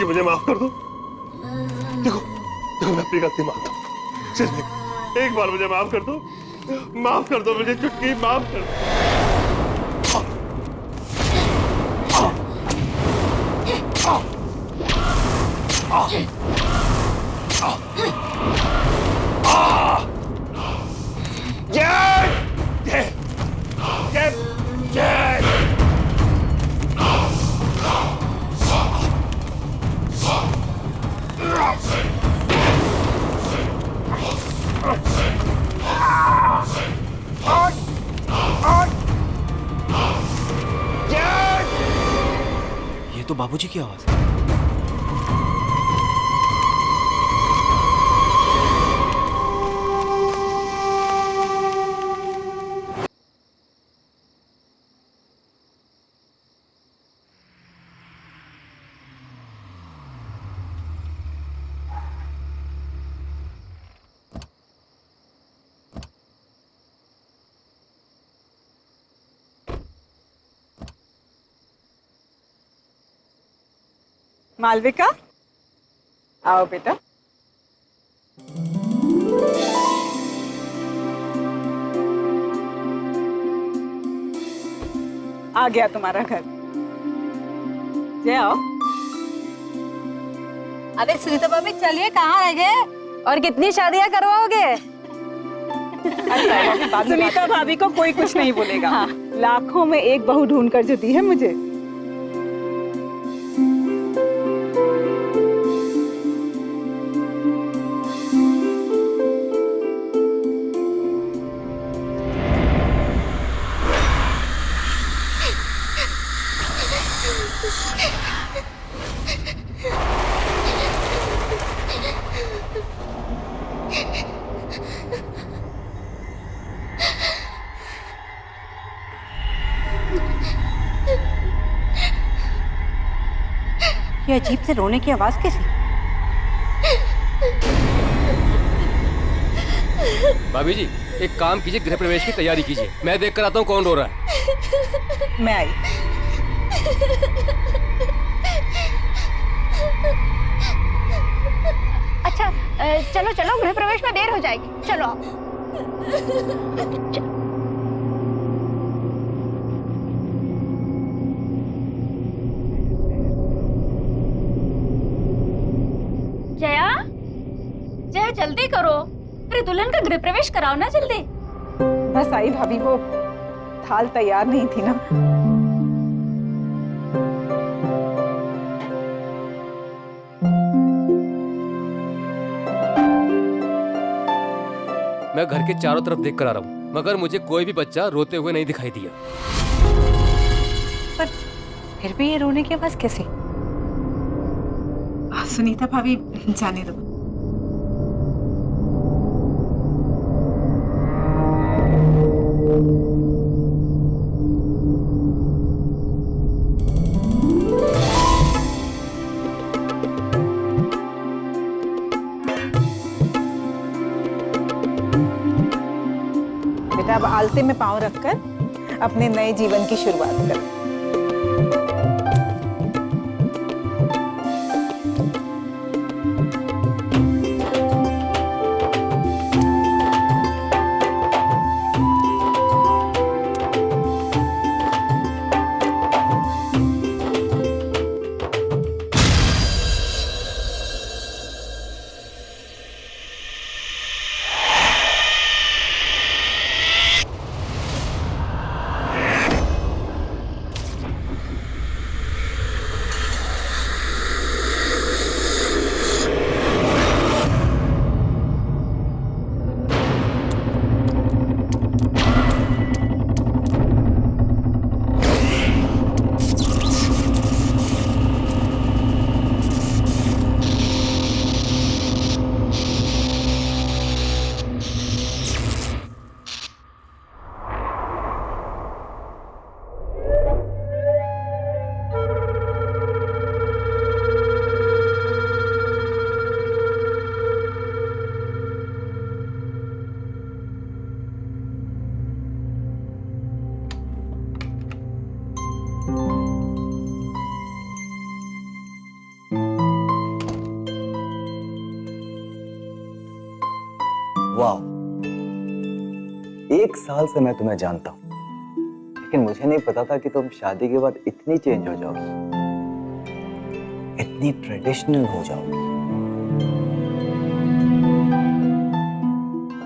चुटकी मुझे माफ कर दो। देखो देखो मैं अपनी गलती मानता हूँ, सिर्फ एक बार मुझे माफ कर दो, माफ कर दो मुझे चुटकी, माफ कर ये तो बाबूजी की आवाज है। मालविका, आओ बेटा। आ गया तुम्हारा घर। जय आओ। अरे सुनीता भाभी चलिए, कहाँ रह गए और कितनी शादियां करवाओगे? सुनीता भाभी को कोई कुछ नहीं बोलेगा। हाँ। लाखों में एक बहू ढूंढ कर जो दी है मुझे। ये अजीब से रोने की आवाज कैसी? भाभी जी एक काम कीजिए, गृह प्रवेश की तैयारी कीजिए, मैं देख कर आता हूँ कौन रो रहा है। मैं आई। अच्छा चलो चलो, गृह प्रवेश में देर हो जाएगी, चलो आप। जया, जया जल्दी करो, अरे दुल्हन का गृह प्रवेश कराओ ना जल्दी। बस आई भाभी, वो थाल तैयार नहीं थी ना। मैं घर के चारों तरफ देख कर आ रहा हूँ, मगर मुझे कोई भी बच्चा रोते हुए नहीं दिखाई दिया। पर फिर भी ये रोने की आवाज कैसी? सुनीता भाभी जाने दो। बेटा अब आलते में पांव रखकर अपने नए जीवन की शुरुआत करो। साल से मैं तुम्हें जानता हूँ, लेकिन मुझे नहीं पता था कि तुम शादी के बाद इतनी चेंज हो जाओगी, इतनी ट्रेडिशनल हो जाओगी।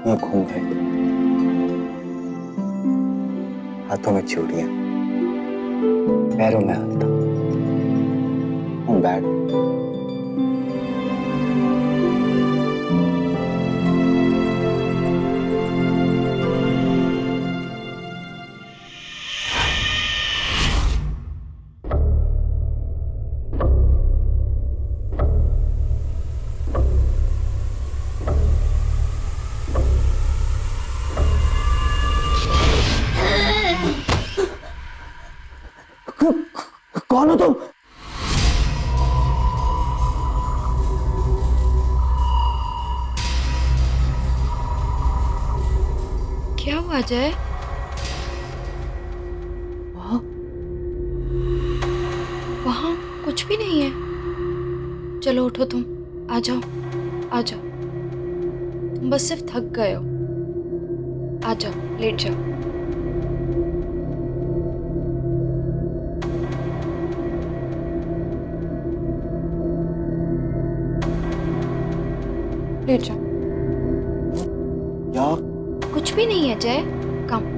मैं घूम गई, हाथों में चूड़ियां, पैरों में हाथ, बैग। कौन हो तुम? क्या हुआ जय? वहाँ कुछ भी नहीं है। चलो उठो, तुम आ जाओ, आ जाओ। तुम बस सिर्फ थक गए हो। आ जाओ, लेट जाओ। लेट जाओ। या कुछ भी नहीं है जय, कम।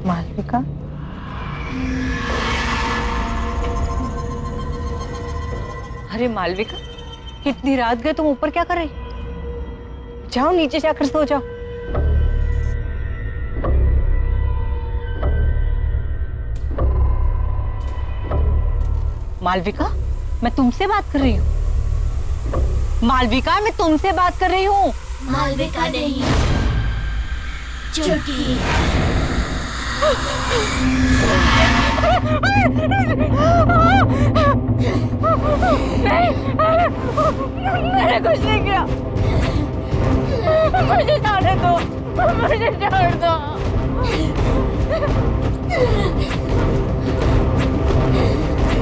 मालविका, अरे मालविका, कितनी रात गए, तुम ऊपर क्या कर रही? जाओ नीचे जाकर सो जाओ। मालविका, मैं तुमसे बात कर रही हूँ। मालविका, मैं तुमसे बात कर रही हूँ। मालविका नहीं, चुटकी। मैंने कुछ नहीं किया, मुझे जाने दो, मुझे छोड़ दो।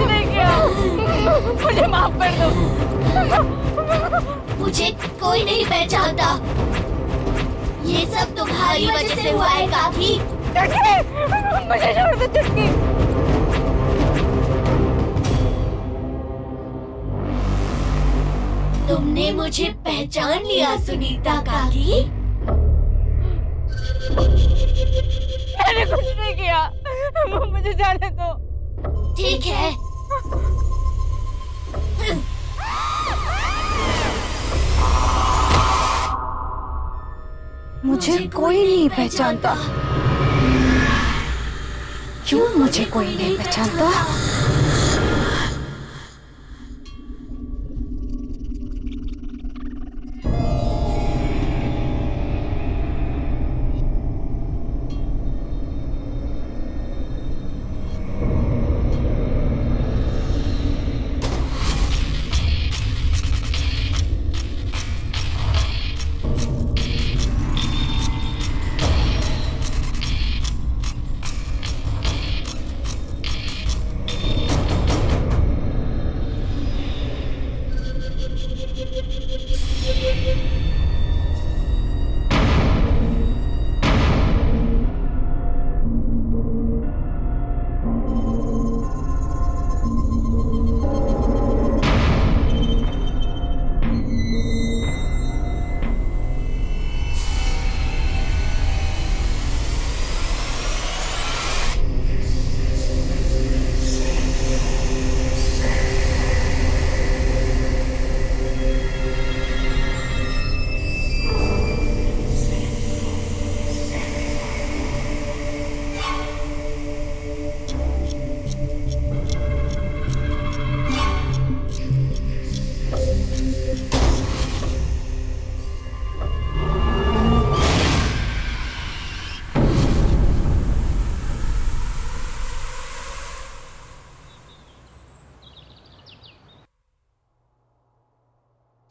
नहीं किया, मुझे माफ कर दो। मुझे कोई नहीं पहचानता। ये सब तुम्हारी वजह से हुआ है काकी। मुझे छोड़ दो चुटकी। तुमने मुझे पहचान लिया सुनीता काकी। मैंने कुछ नहीं किया, मुझे जाने दो। ठीक है। मुझे कोई नहीं पहचानता। क्यों मुझे कोई नहीं पहचानता?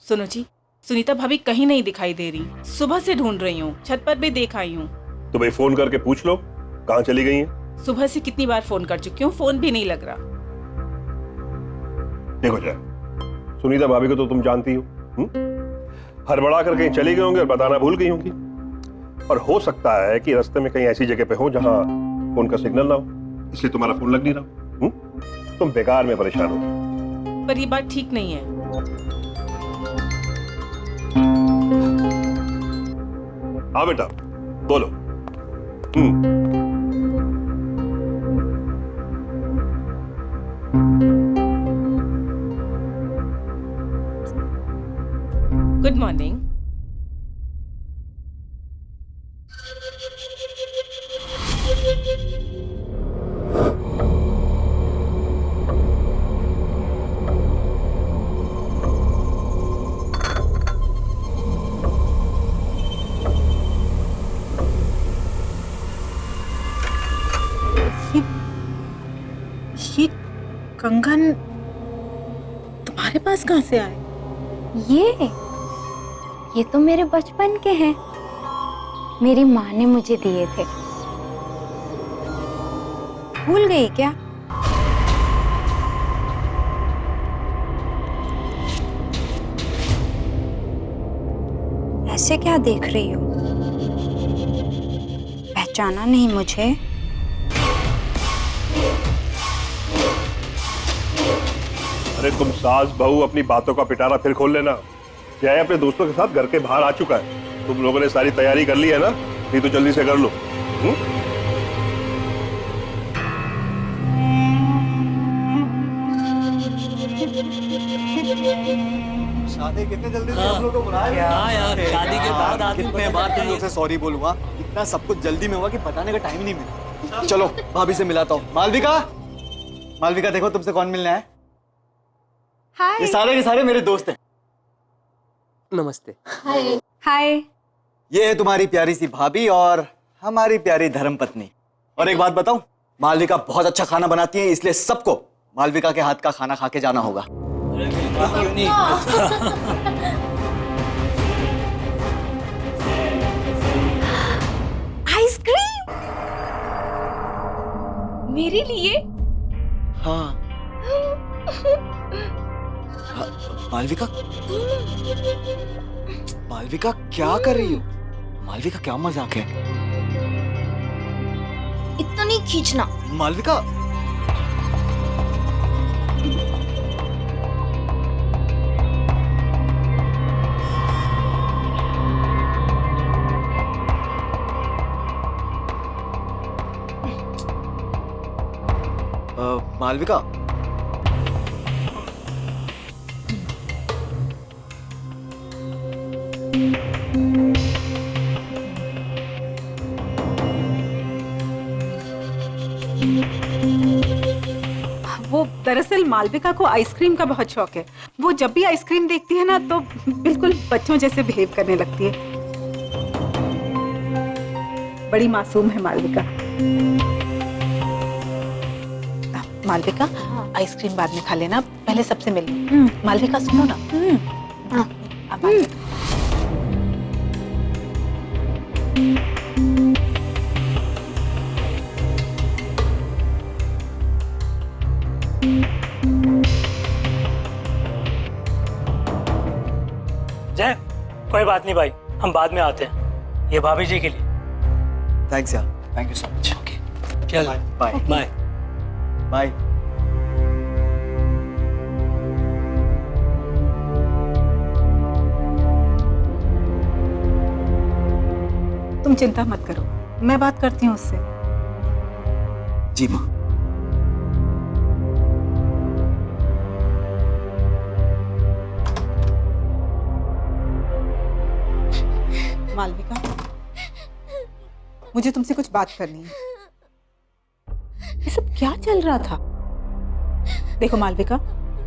सुनो जी, सुनीता भाभी कहीं नहीं दिखाई दे रही। सुबह से ढूंढ रही हूँ, छत पर भी देख आई हूँ। तो भाई फोन करके पूछ लो कहाँ चली गई हैं। सुबह से कितनी बार फोन कर चुकी हूँ, फोन भी नहीं लग रहा। देखो जय, सुनीता भाभी को तो तुम जानती हो, हड़बड़ा कर कहीं चली गई होंगी और बताना भूल गई होंगी। और हो सकता है कि रास्ते में कहीं ऐसी जगह पे हो जहां फोन का सिग्नल ना हो, इसलिए तुम्हारा फोन लग नहीं रहा। तुम बेकार में परेशान हो। पर ये बात ठीक नहीं है। हाँ बेटा बोलो। Good morning. ये कंगन तुम्हारे पास कहाँ से आए? ये तो मेरे बचपन के हैं। मेरी माँ ने मुझे दिए थे। भूल गई क्या? ऐसे क्या देख रही हो? पहचाना नहीं मुझे? अरे तुम सास बहू अपनी बातों का पिटारा फिर खोल लेना। जय अपने दोस्तों के साथ घर के बाहर आ चुका है। तुम लोगों ने सारी तैयारी कर ली है ना? नहीं तो जल्दी से कर लो। शादी कितने जल्दी से हम लोग को बुलाया? हाँ यार, शादी के बाद आदमी कितने बार तुम लोग से सॉरी बोलूंगा। इतना सब कुछ जल्दी में हुआ कि बताने का टाइम नहीं मिला। चलो भाभी से मिलाता हूँ। मालविका, मालविका देखो तुमसे कौन मिलना है। हाय। ये सारे के सारे मेरे दोस्त हैं। नमस्ते। हाय। हाय। ये है तुम्हारी प्यारी सी भाभी और हमारी प्यारी धर्मपत्नी। और एक बात बताऊं, मालविका बहुत अच्छा खाना बनाती है, इसलिए सबको मालविका के हाथ का खाना खा के जाना होगा। आइसक्रीम मेरे लिए? हाँ। मालविका, मालविका क्या कर रही हो? मालविका क्या मजाक है? इतना नहीं खींचना। मालविका, मालविका, वो दरअसल मालविका को आइसक्रीम का बहुत शौक है। वो जब भी आइसक्रीम देखती है ना तो बिल्कुल बच्चों जैसे बिहेव करने लगती है। बड़ी मासूम है मालविका। मालविका, आइसक्रीम बाद में खा लेना, पहले सबसे मिल। मालविका सुनो ना। अब मालविका। जय, कोई बात नहीं भाई, हम बाद में आते हैं, ये भाभी जी के लिए। थैंक्स यार, thank you so much. Okay, चल बाय बाय। बाय। तुम चिंता मत करो, मैं बात करती हूँ उससे। जी माँ। मालविका, मुझे तुमसे कुछ बात करनी है। ये सब क्या चल रहा था? देखो मालविका,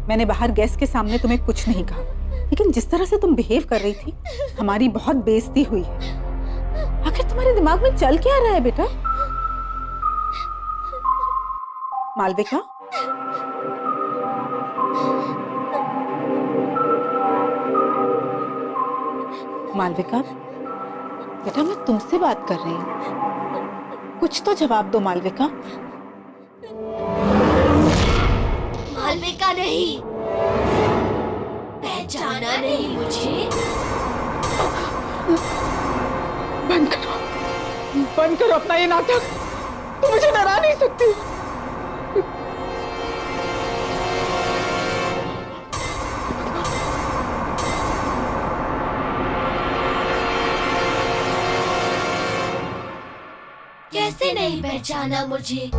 मैंने बाहर गेस्ट के सामने तुम्हें कुछ नहीं कहा, लेकिन जिस तरह से तुम बिहेव कर रही थी, हमारी बहुत बेइज्जती हुई है। आखिर तुम्हारे दिमाग में चल क्या रहा है बेटा? मालविका, मालविका बेटा, मैं तुमसे बात कर रही हूँ, कुछ तो जवाब दो मालविका। मालविका नहीं, पहचाना नहीं मुझे? बंद करो अपना ये नाटक। तुम मुझे डरा नहीं सकती। कैसे नहीं पहचाना मुझे?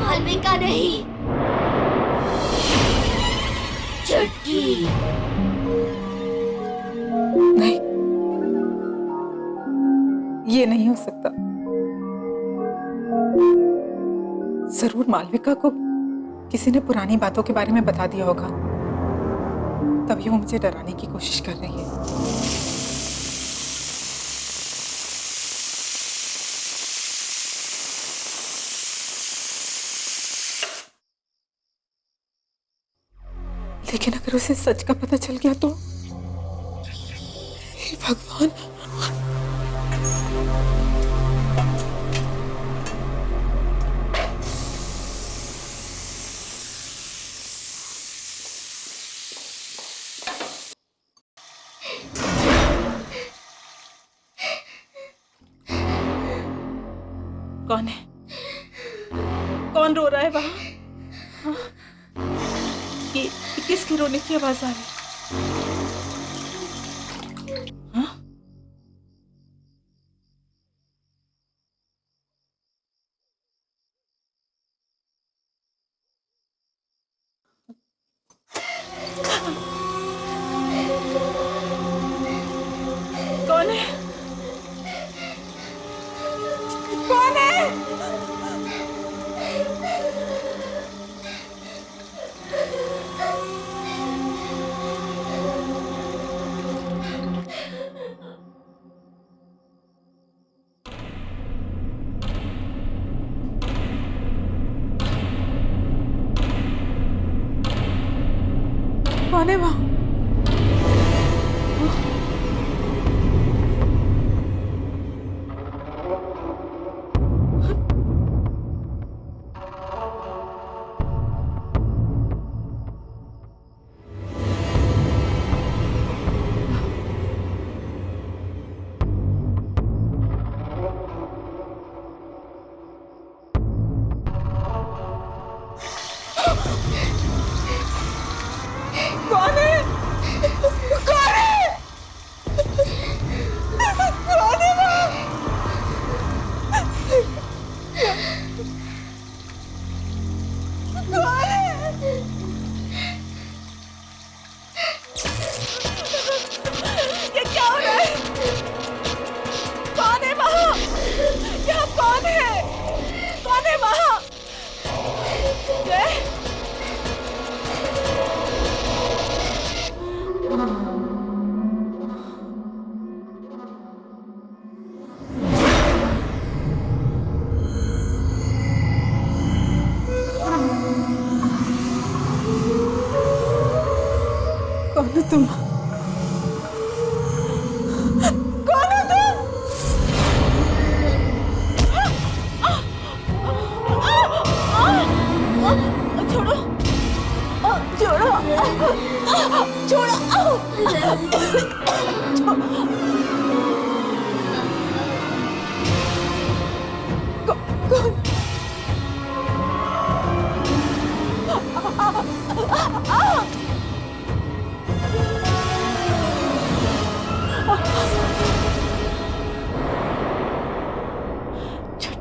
मालविका नहीं, चुटकी। नहीं, ये नहीं हो सकता। जरूर मालविका को किसी ने पुरानी बातों के बारे में बता दिया होगा, तभी वो मुझे डराने की कोशिश कर रही है। लेकिन अगर उसे सच का पता चल गया तो? हे भगवान। कौन है? कौन रो रहा है वहां? हाँ? ये किसके रोने की आवाज आ रही है? हाँ? कौन है? कौन है? कौन है वहां?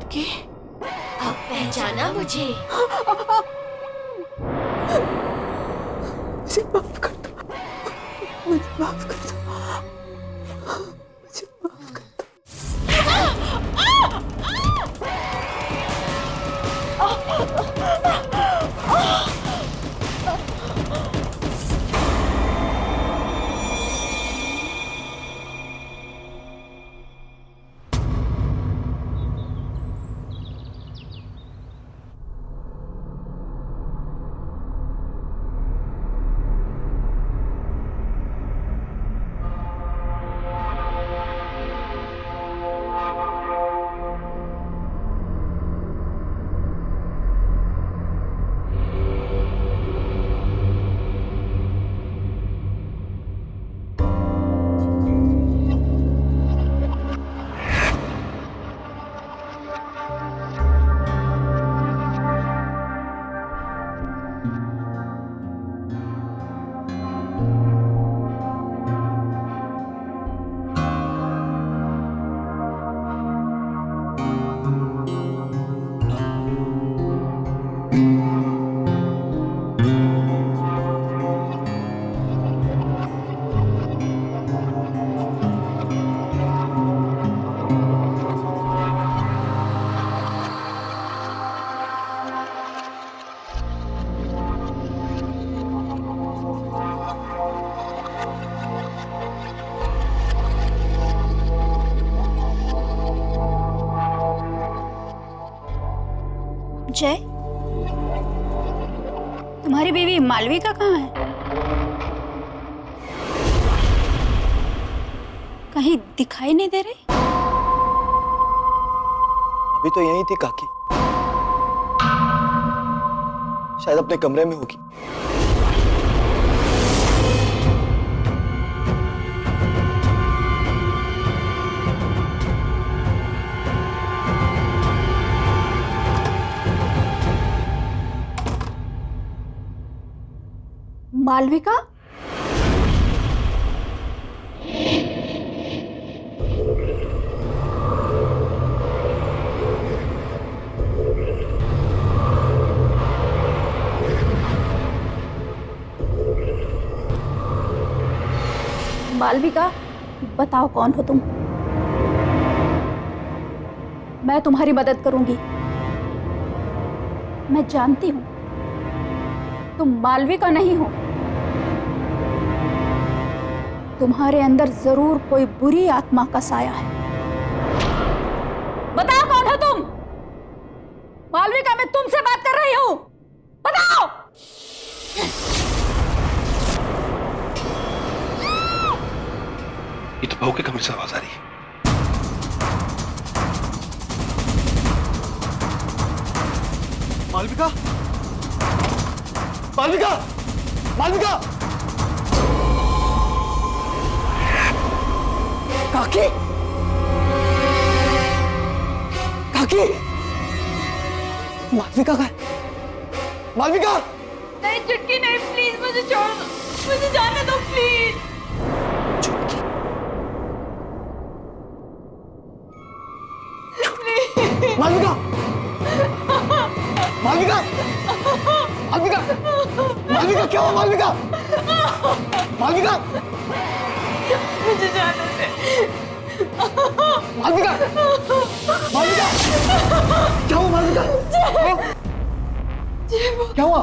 छुटकी, अब पहचाना मुझे? मुझे माफ कर दो, मुझे माफ कर दो, मुझे माफ कर दो। जय, तुम्हारी बीवी मालविका कहाँ है? कहीं दिखाई नहीं दे रही। अभी तो यहीं थी काकी, शायद अपने कमरे में होगी। मालविका? मालविका, बताओ कौन हो तुम? मैं तुम्हारी मदद करूंगी। मैं जानती हूं तुम मालविका नहीं हो। तुम्हारे अंदर जरूर कोई बुरी आत्मा का साया है। बताओ कौन हो तुम? मालविका, मैं तुमसे बात कर रही हूं, बताओ। ये तो बहू के कमरे से आवाज आ रही है। मालविका, मालविका, मालविका! काकी, काकी, मालविका का, मालविका! नहीं छुटकी, नहीं, प्लीज मुझे छोड़ दो, मुझे जाने दो प्लीज। मालविका, मालविका, मालविका, मालविका, क्या हुआ मालविका? मालविका, मुझे जाने दे। मालविका, मालविका, क्या हुआ मालविका? क्या हुआ?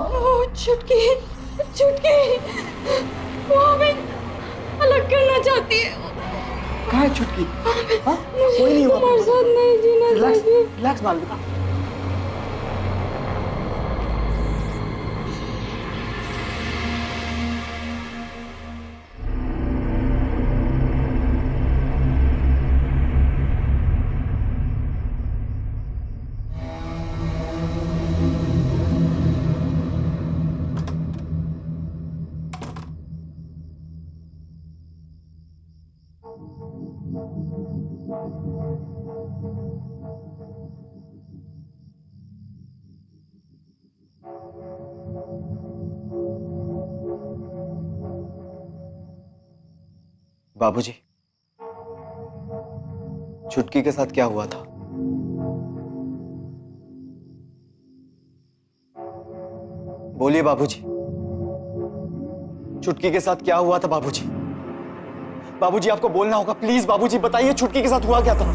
छुटकी, छुटकी, वो हमें अलग करना चाहती है। कहाँ है छुटकी? हाँ? कोई नहीं हुआ। तुम्हारे साथ नहीं जीना चाहिए। रिलैक्स मालविका। बाबूजी, छुटकी के साथ क्या हुआ था? बोलिए बाबूजी, छुटकी के साथ क्या हुआ था बाबूजी? बाबूजी आपको बोलना होगा, प्लीज बाबूजी बताइए छुटकी के साथ हुआ क्या था?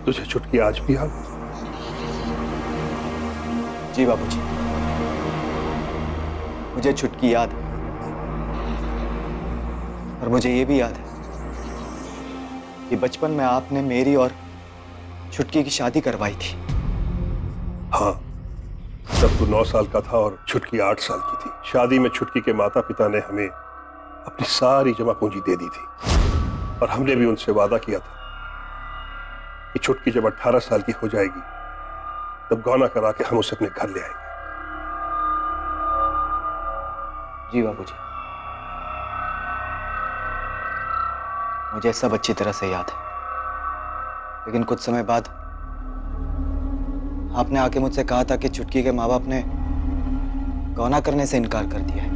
तुझे छुटकी आज भी याद है? जी बाबूजी, मुझे छुटकी याद है। और मुझे ये भी याद है कि बचपन में आपने मेरी और छुटकी की शादी करवाई थी। हाँ, तब तू 9 साल का था और छुटकी 8 साल की थी। शादी में छुटकी के माता पिता ने हमें अपनी सारी जमा पूंजी दे दी थी और हमने भी उनसे वादा किया था कि छुटकी जब 18 साल की हो जाएगी तब गौना करा के हम उसे अपने घर ले आएंगे। जी बाबूजी, मुझे सब अच्छी तरह से याद है। लेकिन कुछ समय बाद आपने आके मुझसे कहा था कि छुटकी के माँ बाप ने गौना करने से इनकार कर दिया है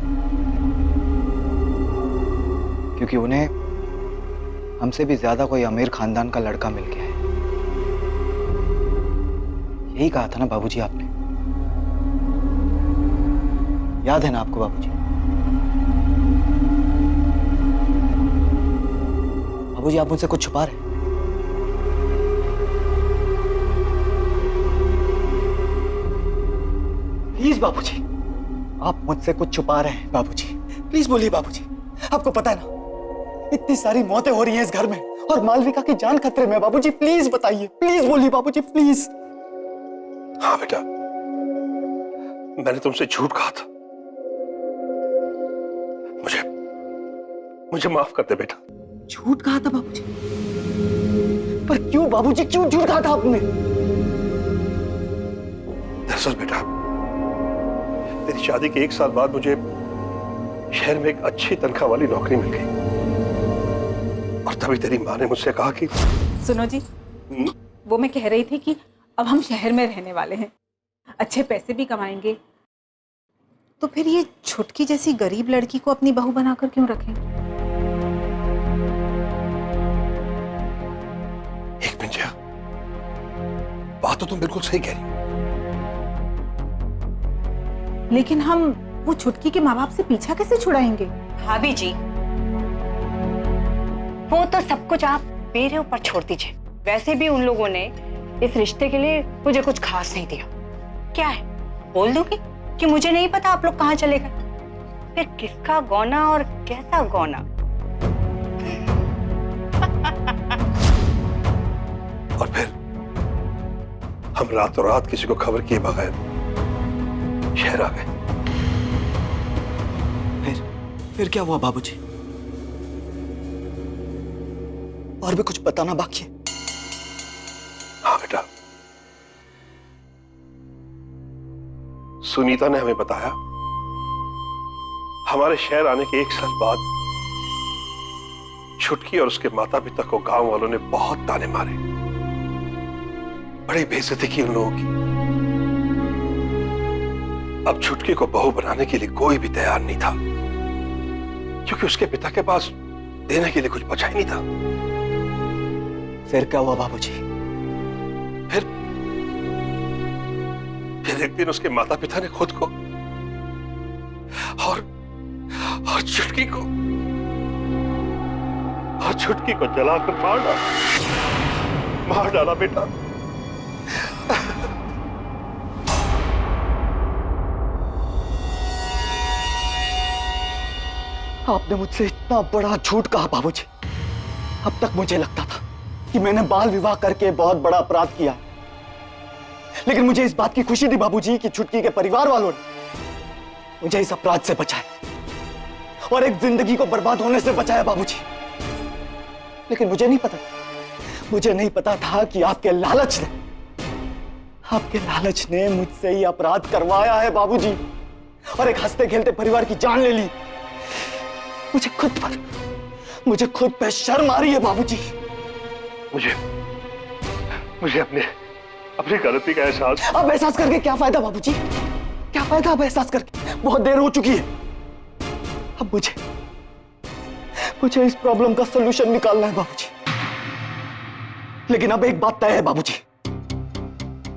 क्योंकि उन्हें हमसे भी ज्यादा कोई अमीर खानदान का लड़का मिल गया है। यही कहा था ना बाबूजी आपने? याद है ना आपको बाबूजी? बाबूजी आप मुझसे कुछ छुपा रहे हैं? प्लीज बाबूजी, आप मुझसे कुछ छुपा रहे हैं बाबूजी। प्लीज बोलिए बाबूजी। आपको पता है ना इतनी सारी मौतें हो रही हैं इस घर में और मालविका की जान खतरे में। बाबूजी प्लीज बताइए, प्लीज बोलिए बाबूजी, प्लीज। हाँ बेटा, मैंने तुमसे झूठ कहा था। मुझे माफ कर दे बेटा। झूठ कहा था बाबूजी? पर क्यों बाबूजी, क्यों झूठ कहा था आपने? दरअसल बेटा, तेरी शादी के 1 साल बाद मुझे शहर में एक अच्छी तनख्वाह वाली नौकरी मिल गई और तभी तेरी माँ ने मुझसे कहा कि सुनो जी, वो मैं कह रही थी कि अब हम शहर में रहने वाले हैं, अच्छे पैसे भी कमाएंगे, तो फिर ये छुटकी जैसी गरीब लड़की को अपनी बहू बनाकर क्यों रखें? एक मिनट जया, बात तो तुम बिल्कुल सही कह रही हो। लेकिन हम वो छुटकी के माँ बाप से पीछा कैसे छुड़ाएंगे? भाभी जी, वो तो सब कुछ आप मेरे ऊपर छोड़ दीजिए। वैसे भी उन लोगों ने इस रिश्ते के लिए मुझे कुछ खास नहीं दिया। क्या है, बोल दूंगी कि मुझे नहीं पता आप लोग कहाँ चले गए। फिर किसका गौना और कैसा गौना? और फिर हम रातों रात किसी को खबर किए बगैर शहर आ गए। फिर क्या हुआ बाबूजी? और भी कुछ बताना बाकी है? हाँ बेटा, सुनीता ने हमें बताया हमारे शहर आने के 1 साल बाद छुटकी और उसके माता पिता को गांव वालों ने बहुत ताने मारे, बड़ी बेइज्जती की उन लोगों की। अब छुटकी को बहू बनाने के लिए कोई भी तैयार नहीं था क्योंकि उसके पिता के पास देने के लिए कुछ बचा ही नहीं था। फिर क्या हुआ बाबूजी? फिर एक दिन उसके माता पिता ने खुद को और छुटकी को जलाकर मार डाला बेटा। आपने मुझसे इतना बड़ा झूठ कहा बाबूजी। अब तक मुझे लगता था कि मैंने बाल विवाह करके बहुत बड़ा अपराध किया, लेकिन मुझे इस बात की खुशी थी बाबूजी कि छुटकी के परिवार वालों ने मुझे इस अपराध से बचाया और एक जिंदगी को बर्बाद होने से बचाया बाबूजी। लेकिन मुझे नहीं पता था कि आपके लालच ने मुझसे ही अपराध करवाया है बाबूजी और एक हंसते खेलते परिवार की जान ले ली। मुझे खुद पे शर्म आ रही है बाबूजी। मुझे अपनी गलती का एहसास। अब एहसास करके क्या फायदा बाबूजी? क्या फायदा अब एहसास करके? बहुत देर हो चुकी है। अब मुझे इस प्रॉब्लम का सलूशन निकालना है बाबूजी। लेकिन अब एक बात तय है बाबूजी,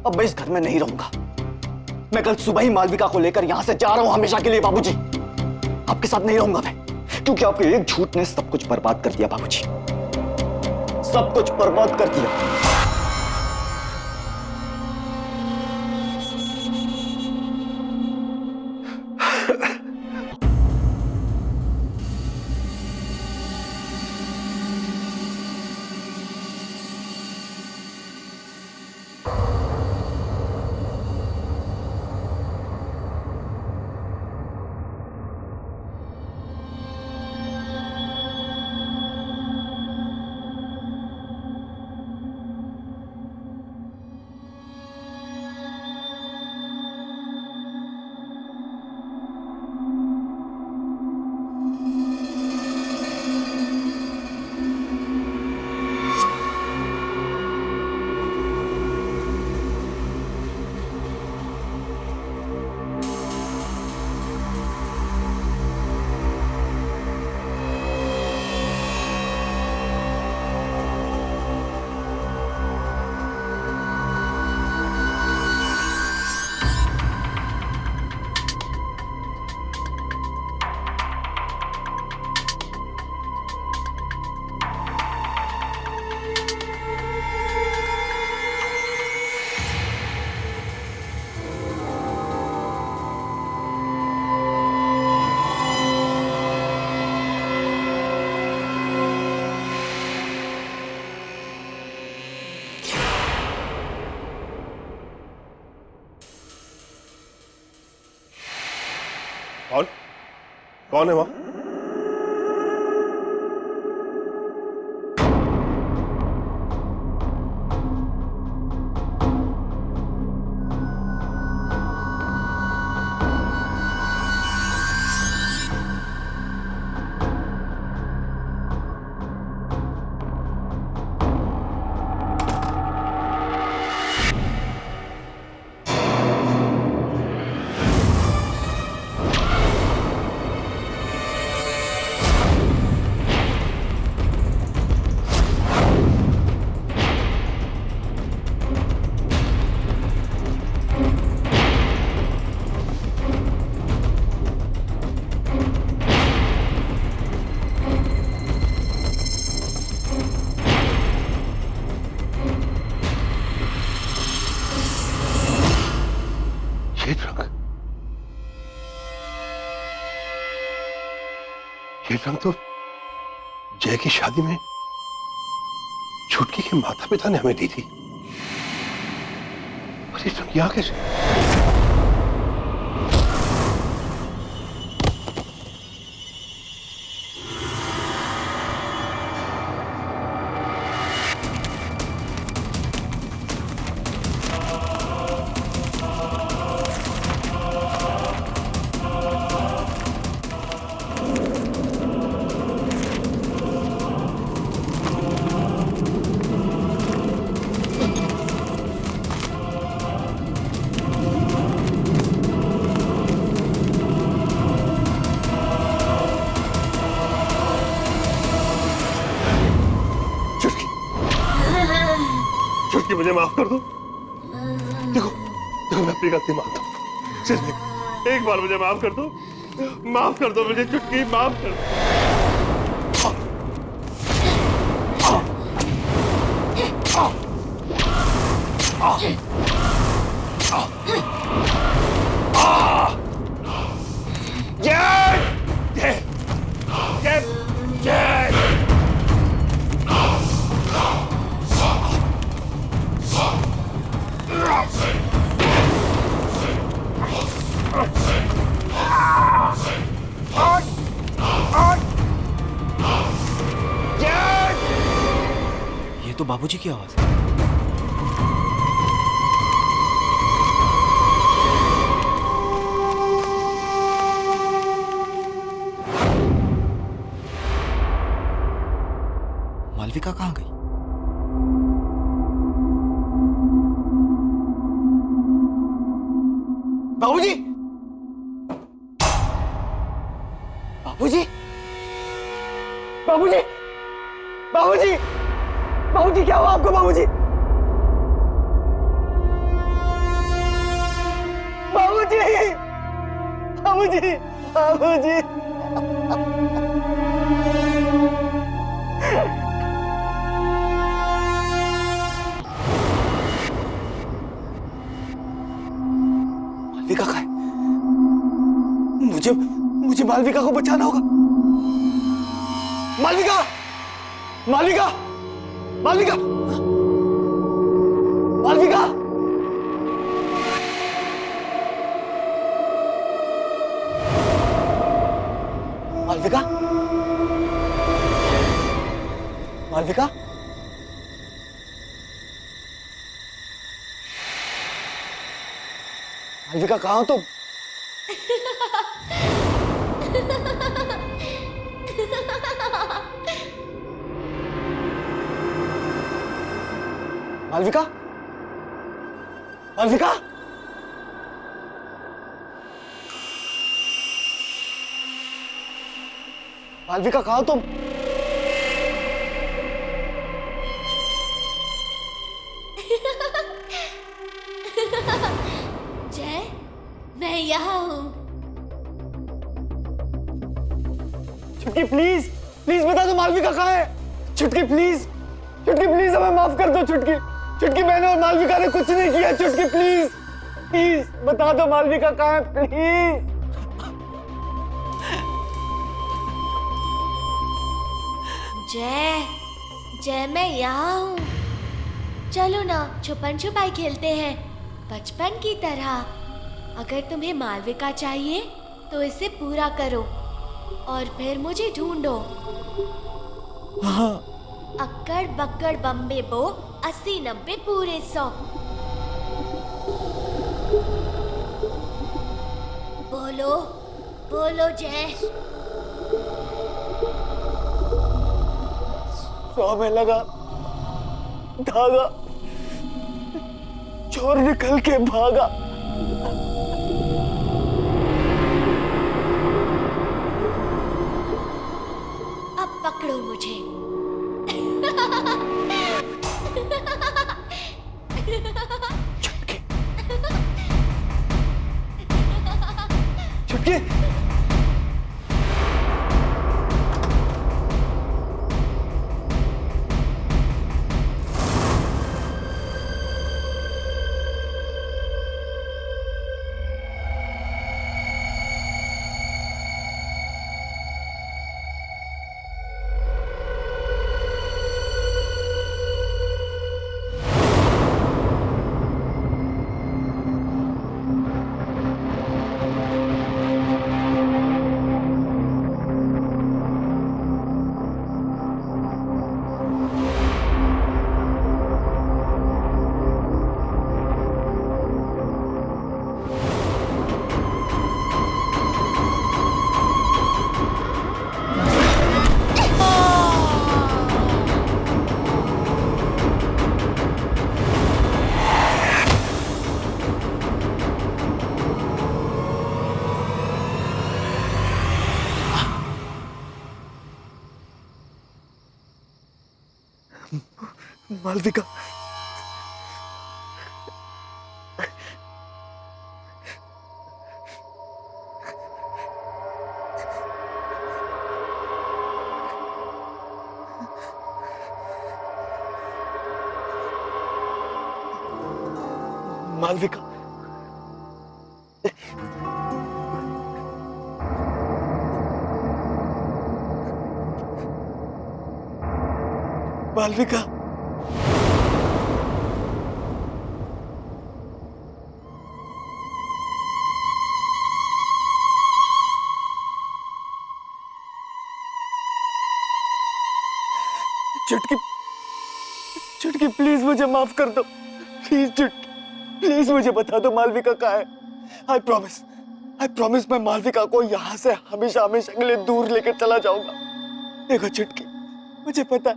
अब मैं इस घर में नहीं रहूंगा। मैं कल सुबह ही मालविका को लेकर यहां से जा रहा हूं हमेशा के लिए बाबूजी। आपके साथ नहीं रहूंगा मैं, क्योंकि आपके एक झूठ ने सब कुछ बर्बाद कर दिया बाबूजी, सब कुछ बर्बाद कर दिया। कौन कौन है वहां? ये रंग तो जय की शादी में छुटकी के माता पिता ने हमें दी थी, और ये रंग यहां कैसे? कि मुझे माफ कर दो। देखो देखो मैं अपनी गलती मानता हूँ, सिर्फ एक बार मुझे माफ कर दो, माफ कर दो मुझे चुटकी, माफ कर दो। ये तो बाबूजी की आवाज है। मालविका कहाँ गई? बाबूजी! बाबूजी! बाबूजी, बाबूजी, बाबूजी क्या हुआ आपको बाबूजी? बाबूजी, बाबूजी, बाबूजी। मालविका कहाँ है? मुझे मालविका को बचाना होगा। मालविका, मालविका, मालविका, मालविका, मालविका, मालविका, मालविका कहाँ हो तुम? मालविका, मालविका, मालविका कहाँ हो तुम? जय, मैं यहाँ हूँ। छुटकी प्लीज, प्लीज बता दो मालविका कहाँ है? छुटकी प्लीज, छुटकी प्लीज हमें माफ कर दो। छुटकी, छुटकी मैंने और मालविका ने कुछ नहीं किया। छुटकी प्लीज, प्लीज बता दो मालविका कहाँ है प्लीज। जय, जय मैं यहाँ हूँ। चलो ना छुपन छुपाई खेलते हैं बचपन की तरह। अगर तुम्हें मालविका चाहिए तो इसे पूरा करो और फिर मुझे ढूंढो। हाँ। अक्कड़ बक्कड़ बम्बे बो 80-90 पूरे 100। बोलो बोलो जय। 100 में लगा धागा, चोर निकल के भागा। अब पकड़ो मुझे। छुटकी, छुटकी, मालविका, मालविका, मालविका, चुटकी, चुटकी प्लीज मुझे माफ कर दो। प्लीज चुटकी, प्लीज मुझे बता दो मालविका कहाँ है। आई प्रॉमिस मैं मालविका को यहाँ से हमेशा हमेशा के लिए दूर लेकर चला जाऊंगा। देखो चुटकी, मुझे पता है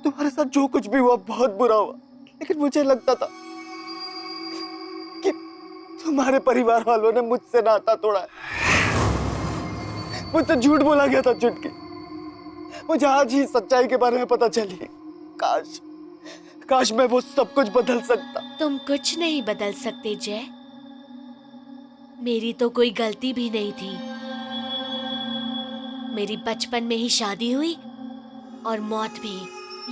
तुम्हारे साथ जो कुछ भी हुआ बहुत बुरा हुआ, लेकिन मुझे लगता था कि तुम्हारे परिवार वालों ने मुझसे नाता तोड़ा है, मुझसे झूठ बोला गया था चुटकी। मुझे आज ही सच्चाई के बारे में पता चली। काश काश मैं वो सब कुछ बदल सकता। तुम कुछ नहीं बदल सकते जय। मेरी तो कोई गलती भी नहीं थी। मेरी बचपन में ही शादी हुई और मौत भी।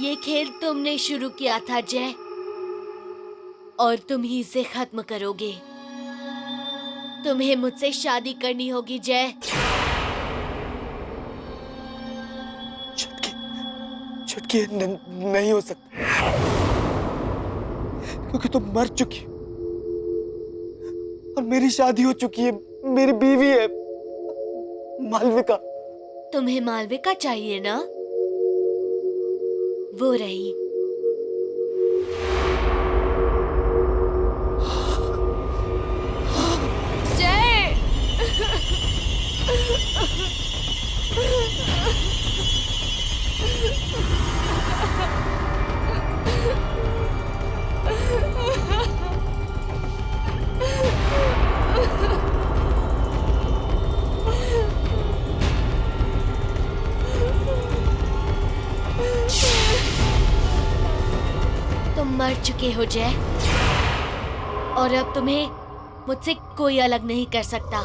ये खेल तुमने शुरू किया था जय, और तुम ही इसे खत्म करोगे। तुम्हें मुझसे शादी करनी होगी जय। छुटकी नहीं हो सकता, क्योंकि तुम मर चुकी हो और मेरी शादी हो चुकी है, मेरी बीवी है मालविका। तुम्हें मालविका चाहिए ना? वो रही। जय तुम मर चुके हो जय, और अब तुम्हें मुझसे कोई अलग नहीं कर सकता।